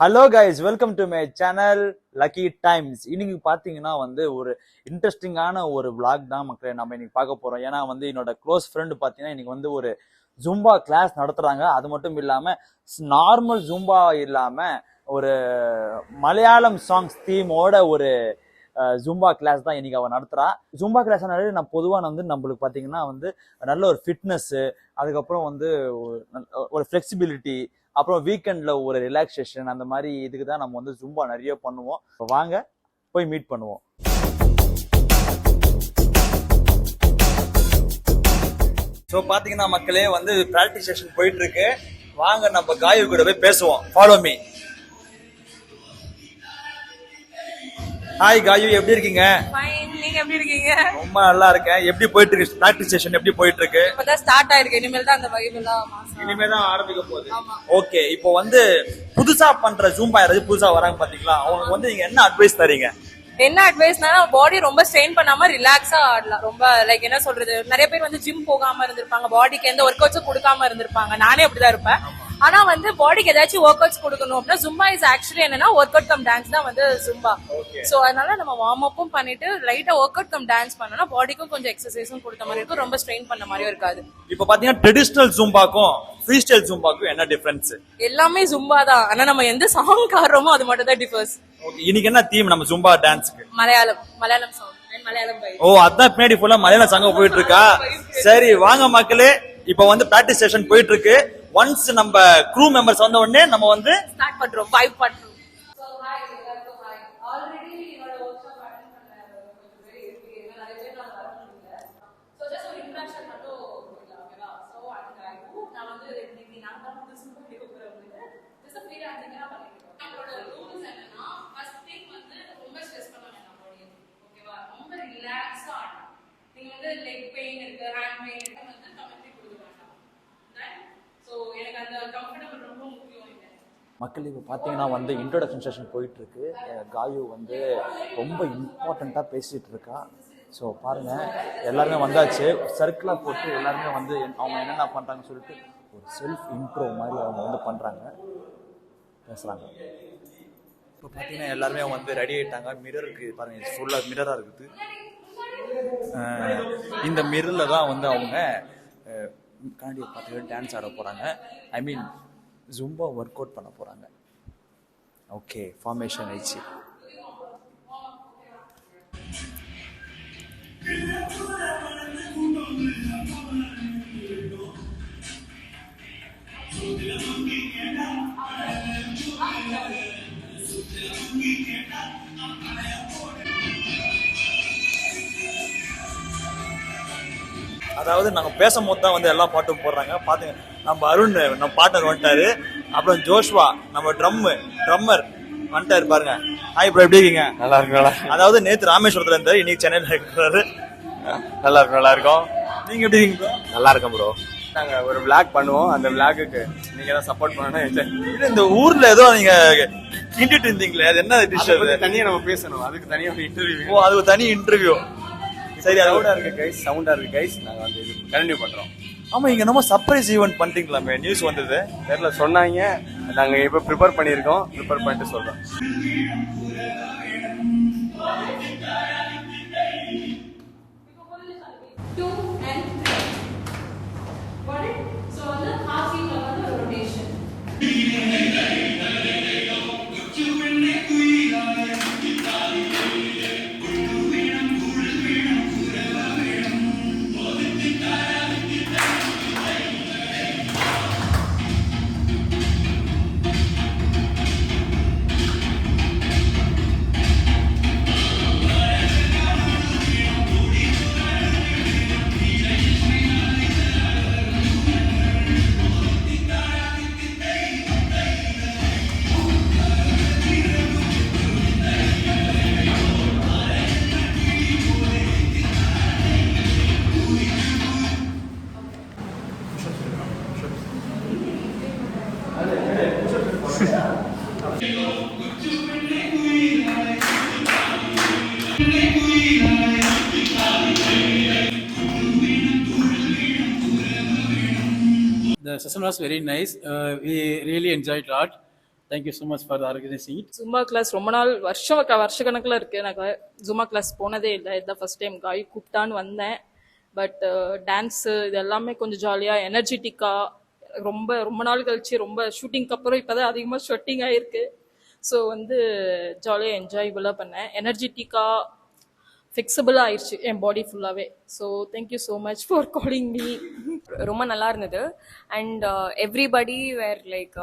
Hello guys, welcome to my channel lucky times. இன்னைக்கு பார்த்தீங்கன்னா ஒரு இன்ட்ரெஸ்டிங்கான ஒரு vlog தான் மக்களே நம்ம இன்னைக்கு பார்க்க போறோம். ஏன்னா என்னோட க்ளோஸ் ஃப்ரெண்டு பார்த்தீங்கன்னா இன்னைக்கு ஒரு ஜும்பா கிளாஸ் நடத்துறாங்க. அது மட்டும் இல்லாம நார்மல் ஜும்பா இல்லாம ஒரு மலையாளம் சாங்ஸ் தீமோட ஒரு ஜும்பா கிளாஸ் தான் இன்னைக்கு அவ நடத்துறா. ஜும்பா கிளாஸ் நான் பொதுவாக நம்மளுக்கு பார்த்தீங்கன்னா நல்ல ஒரு ஃபிட்னஸ், அதுக்கப்புறம் ஒரு ஃபிளெக்சிபிலிட்டி, அப்புறம் வீக்கெண்ட்ல ஒரு ரிலாக்ஸேஷன், அந்த மாதிரி இதுக்கு தான் நம்ம ஜும்பா நிறைய பண்ணுவோம். வாங்க போய் மீட் பண்ணுவோம். ஸோ பாத்தீங்கன்னா மக்களே பிராக்டிஸ் செஷன் போயிட்டு இருக்கு. வாங்க நம்ம காயு கூட போய் பேசுவோம். Follow me. ஹாய் காயு, எப்படி இருக்கீங்க? நீங்க எப்படி இருக்கீங்க? ரொம்ப நல்லா இருக்கேன். எப்படி போயிட்டு இருக்கு பிராக்டிஸ் செஷன்? எப்படி போயிட்டு இருக்கு? இப்பதான் ஸ்டார்ட் ஆயிருக்கு. இனிமேல் தான் அந்த வைப் எல்லாம் இனிமே தான் ஆரம்பிக்க போகுது. ஓகே, இப்போ புதுசா பண்ற ஜூம்பா யாராவது புதுசா வராங்க பாத்தீங்களா, அவங்களுக்கு நீங்க என்ன அட்வைஸ் தரீங்க? என்ன அட்வைஸ்னா, பாடி ரொம்ப ஸ்ட்ரெயின் பண்ணாம ரிலாக்ஸா ஆடலாம். ரொம்ப லைக் என்ன சொல்றது, நிறைய பேர் ஜிம் போகாம இருந்திருப்பாங்க, பாடிக்கு எந்த ஒர்க் அவுட்ஸும் கொடுக்காம இருந்திருப்பாங்க. நானே அப்படிதான் இருப்பேன். ஆனா பாடிக்கு ஏதாச்சும் ஒர்க் அவுட்ஸ் கொடுக்கணும் அப்படின்னா ஜும்பா இஸ் ஆக்சுவலி என்னன்னா ஒர்க் அவுட் கம் டான்ஸ் தான் ஜும்பா. சோ அதனால நம்ம வார்ம் அப்பும் பண்ணிட்டு லைட்டா ஒர்க் அவுட் கம் டான்ஸ் பண்ணோம்னா பாடிக்கும் கொஞ்சம் எக்ஸசைஸும் கொடுத்த மாதிரி இருக்கும், ரொம்ப ஸ்ட்ரெயின் பண்ண மாதிரியும் இருக்காது. இப்போ பாத்தீங்கன்னா ட்ரெடிஷனல் ஜும்பாக்கும் ஃப்ரீ ஸ்டைல் ஜும்பாக்கும் என்ன டிஃபரன்ஸ்? எல்லாமே ஜும்பா தான், ஆனா நம்ம எந்த சாங் ஆடுறோமோ அது மட்டும் தான் டிஃபர்ஸ். இன்னைக்கு என்ன தீம் நம்ம ஜும்பா டான்ஸ்க்கு? மலையாளம் சாங். ஓ, அதான் பின்னாடி ஃபுல்லா மலையாள சாங் போயிட்டு இருக்கா? சரி வாங்க மக்களே, இப்போ பிராக்டிஸ் செஷன் போயிட்டு இருக்கு. ஒன்ஸ் நம்ம க்ரூ மெம்பர்ஸ் வந்த உடனே நம்ம ஸ்டார்ட் பண்றோம், வைப் பண்றோம். மக்கள் இப்போ பார்த்தீங்கன்னா இன்ட்ரோடக்ஷன் செஷன் போயிட்டு இருக்கு. காயு ரொம்ப இம்பார்ட்டண்ட்டாக பேசிட்டு இருக்கா. ஸோ பாருங்க, எல்லாருமே வந்தாச்சு. சர்க்கிளாக போட்டு எல்லாருமே அவங்க என்னென்ன பண்ணுறாங்கன்னு சொல்லிட்டு ஒரு செல்ஃப் இன்ட்ரோ மாதிரி அவங்க பண்ணுறாங்க, பேசுகிறாங்க. இப்போ பார்த்தீங்கன்னா எல்லாருமே ரெடி ஆகிட்டாங்க. மிரர் இருக்குது பாருங்க, ஃபுல்லாக மிரராக இருக்குது. இந்த மிரரில் தான் அவங்க கண்ணாடியை பார்த்துட்டு டான்ஸ் ஆட போகிறாங்க. ஐ மீன் ஜும்பா ஒர்க் அவுட் பண்ண போறாங்க. ஓகே, ஃபார்மேஷன் ஆயிடுச்சு. அதாவது நாங்க பேசும்போது தான் எல்லா பாட்டும் போடுறாங்க. பாத்துங்க, நம்ம அருண் நம்ம பார்ட்னர் வந்துட்டாரு. அப்புறம் ஜோஷ்வா நம்ம ட்ரம்மர் வந்துட்டாரு பாருங்க. ஹாய் ப்ரோ, எப்படி இருக்கீங்க? நல்லா இருக்கு. அதாவது நேத்து ராமேஸ்வரத்துல இருந்தாரு, இன்னைக்கு சென்னையில இருக்கிறாரு. நல்லா இருக்கும். நீங்க எப்படி இருக்கீங்க ப்ரோ? நல்லா இருக்கேன் ப்ரோ. நாங்க ஒரு vlog பண்ணுவோம், அந்த vlogக்கு நீங்க தான் சப்போர்ட் பண்ணணும். இந்த ஊர்ல ஏதோ நீங்க கிண்டிட்டு இருந்தீங்களே, அது என்ன டிஷ்? தனியா நம்ம பேசணும், அதுக்கு தனியா ஒரு இன்டர்வியூ. ஓ, அது ஒரு தனி இன்டர்வியூ. சரி, சவுண்டா இருக்கு கைஸ். நாங்க இது கண்டினியூ பண்றோம். ஆமா, இங்க நம்ம சர்ப்ரைஸ் ஈவென்ட் பண்றீங்களாமே, நியூஸ் வந்தது. நேர்ல சொன்னாங்க, நாங்க இப்ப ப்ரிப்பேர் பண்ணிருக்கோம். ப்ரிப்பேர் பண்ணிட்டு சொல்றோம். The session was very nice. We really enjoyed a lot. Thank you so much for organizing it. Zumba class ரொம்ப நாள் வருஷக்கணக்கில் இருக்கு. எனக்கு ஜும்பா கிளாஸ் போனதே இல்லை. இதுதான் ஃபர்ஸ்ட் டைம் காய் கூப்பிட்டான்னு வந்தேன். பட் டான்ஸு இது எல்லாமே கொஞ்சம் ஜாலியாக எனர்ஜெட்டிக்காக ரொம்ப ரொம்ப நாள் கழிச்சு ரொம்ப ஷூட்டிங்க்கு அப்புறம் இப்போதான் அதிகமாக ஸ்வெட்டிங் ஆகிருக்கு. ஸோ வந்து ஜாலியாக என்ஜாயபுளாக பண்ணேன். எனர்ஜெட்டிக்காக ஃபிக்ஸபிளாக ஆயிடுச்சு என் பாடி ஃபுல்லாகவே. So thank you so much for calling me. ரொம்ப நல்லா இருந்தது. And everybody were like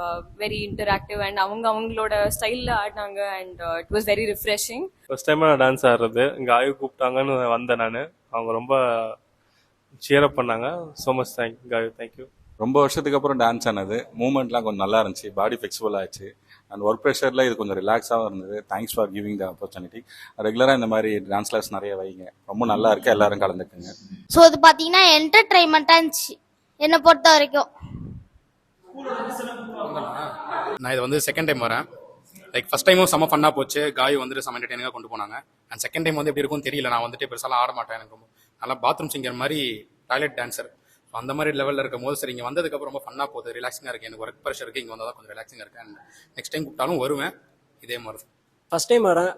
very interactive and அவங்களோட ஸ்டைலில் ஆடினாங்க. And it was very refreshing. First time நான் டான்ஸ் ஆடுறது, இங்கே ஆய்வு கூப்பிட்டாங்கன்னு வந்தேன் நான். அவங்க ரொம்ப சியரப் பண்ணாங்க. So much thank you. ரொம்ப வருஷத்துக்கு அப்புறம் டான்ஸ் ஆனது, மூவ்மெண்ட்லாம் கொஞ்சம் நல்லா இருந்துச்சு, பாடி ஃபிளெக்சிபிள் ஆயிடுச்சு. அண்ட் ஒர்க் ப்ரெஷரில் இது கொஞ்சம் ரிலாக்ஸாகவும் இருந்தது. Thanks for giving the opportunity. ரெகுலராக இந்த மாதிரி டான்ஸ் கிளாஸ் நிறைய வைங்க, ரொம்ப நல்லா இருக்கு, எல்லாரும் கலந்துக்குங்க. ஸோ அது பார்த்தீங்கன்னா என்டர்டைன்மெண்ட்டாக இருந்துச்சு என்னை பொறுத்த வரைக்கும். நான் இது வந்து செகண்ட் டைம் வரேன். லைக் ஃபர்ஸ்ட் டைமும் செம்ம ஃபன்னாக போச்சு. காய் வந்துட்டு செம்ம என்டர்டைனிங்காக கொண்டு போனாங்க. அண்ட் செகண்ட் டைம் வந்து எப்படி இருக்கும்னு தெரியல. நான் வந்துட்டு பெருசாலாம் ஆட மாட்டேன். எனக்கு ரொம்ப நல்லா பாத்ரூம் சிங்கர் மாதிரி டாய்லெட் டான்சர் அந்த மாதிரி லெவலில் இருக்கும் போது சரி இங்கே வந்ததுக்கப்புறம் ரொம்ப ஃபன்னாக போகுது, ரிலாக்ஸிங்காக இருக்குது. எனக்கு ஒர்க் ப்ரெஷர் இருக்குது, இங்கே வந்தால் தான் கொஞ்சம் ரிலாக்ஸிங்காக இருக்குது. அண்ட் நெக்ஸ்ட் டைம் கூப்பிட்டாலும் வருவேன் இதே மாதிரி. ஃபர்ஸ்ட் டைம் வரேன்.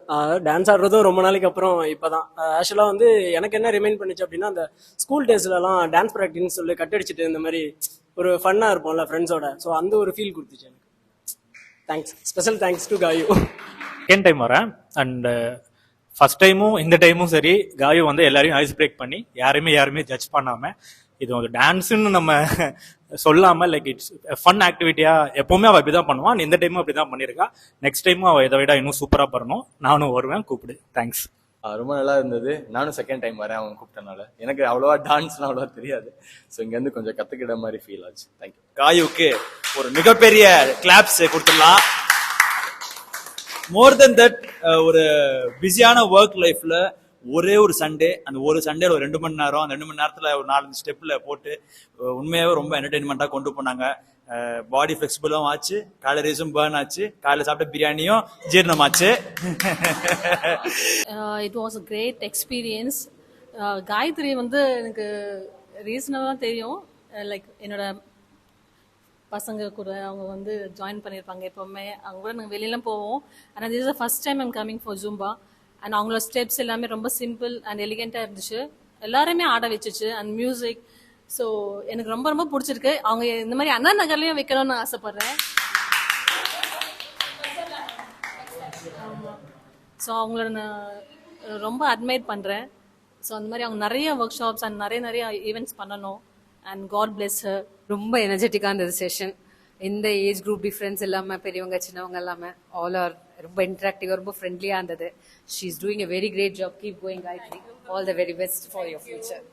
டான்ஸ் ஆடுறதும் ரொம்ப நாளைக்கு அப்புறம் இப்போ தான். ஆக்சுவலாக வந்து எனக்கு என்ன ரிமைண்ட் பண்ணிச்சு அப்படின்னா, அந்த ஸ்கூல் டேஸ்லலாம் டான்ஸ் ப்ராக்டிஸ்னு சொல்லி கட்டடிச்சிட்டு இந்த மாதிரி ஒரு ஃபன்னாக இருப்போம்ல ஃப்ரெண்ட்ஸோட. ஸோ அந்த ஒரு ஃபீல் கொடுத்துச்சு எனக்கு. Thanks, special thanks to Gayu. Second time வரேன். அண்ட் ஃபர்ஸ்ட் டைமும் இந்த டைமும் சரி, காயு வந்து எல்லாரையும் ஐஸ் பிரேக் பண்ணி யாருமே ஜட்ஜ் பண்ணாமல், இது ஒரு டான்ஸுன்னு நம்ம சொல்லாமல் லைக் இட்ஸ் ஃபன் ஆக்டிவிட்டியாக எப்போவுமே அவள் இப்படி தான் பண்ணுவான். இந்த டைமும் அப்படி தான் பண்ணியிருக்கா. நெக்ஸ்ட் டைமும் அவள் இதை விட இன்னும் சூப்பராக பண்ணணும். நானும் வருவேன், கூப்பிடு. தேங்க்ஸ். ரொம்ப நல்லா இருந்தது. நானும் செகண்ட் டைம் வரேன் அவங்க கூப்பிட்டனால. எனக்கு அவ்வளோவா டான்ஸ்லாம் அவ்வளோவா தெரியாது. ஸோ இங்கேருந்து கொஞ்சம் கற்றுக்கிட்ட மாதிரி ஃபீல் ஆச்சு. தேங்க்யூ. காயுக்கு ஒரு மிகப்பெரிய கிளாப்ஸ் கொடுத்துடலாம். மோர் தென் தட், ஒரு பிஸியான ஒர்க் லைஃப்ல ஒரே ஒரு சண்டே, அந்த ஒரு சண்டேல ஒரு 2 மணி நேரம், அந்த 2 மணி நேரத்துல ஒரு 4-5 ஸ்டெப்ல போட்டு உண்மையாவே ரொம்ப என்டர்டைன்மெண்டா கொண்டு போனாங்க. பாடி ஃபிளெக்சிபிளும் ஆச்சு, கேலரிஸும் பர்ன் ஆச்சு, காலையில் சாப்பிட்ட பிரியாணியும் ஜீரணமாச்சு. It was a great experience. Gayathri வந்து எனக்கு ரீசனலாக தெரியும். லைக் என்னோட பசங்க கூட அவங்க வந்து ஜாயின் பண்ணியிருப்பாங்க எப்போவுமே. அவங்க கூட நாங்கள் வெளியெல்லாம் போவோம். ஆனால் this is the first time I'm coming for Zumba. And அவங்களோட ஸ்டெப்ஸ் எல்லாமே ரொம்ப சிம்பிள் அண்ட் எலிகெண்ட்டாக இருந்துச்சு. எல்லாருமே ஆட வச்சுச்சு. அண்ட் மியூசிக் ஸோ எனக்கு ரொம்ப ரொம்ப பிடிச்சிருக்கு. அவங்க இந்த மாதிரி அண்ணா நகர்லையும் வைக்கணும்னு ஆசைப்பட்றேன். ஸோ அவங்களோட நான் ரொம்ப அட்மையர் பண்ணுறேன். ஸோ அந்த மாதிரி அவங்க நிறைய ஒர்க் ஷாப்ஸ் அண்ட் நிறைய ஈவெண்ட்ஸ் பண்ணணும். And God bless her. ரொம்ப எனர்ஜெட்டிக்காக இருந்தது செஷன். இந்த ஏஜ் குரூப் டிஃப்ரென்ஸ் இல்லாமல் பெரியவங்க சின்னவங்க இல்லாமல் ஆல் ஆர் ரொம்ப இன்ட்ராக்டிவாக ரொம்ப ஃப்ரெண்ட்லியாக இருந்தது. She is doing a very great job. Keep going Gayathri. All the very best for your future.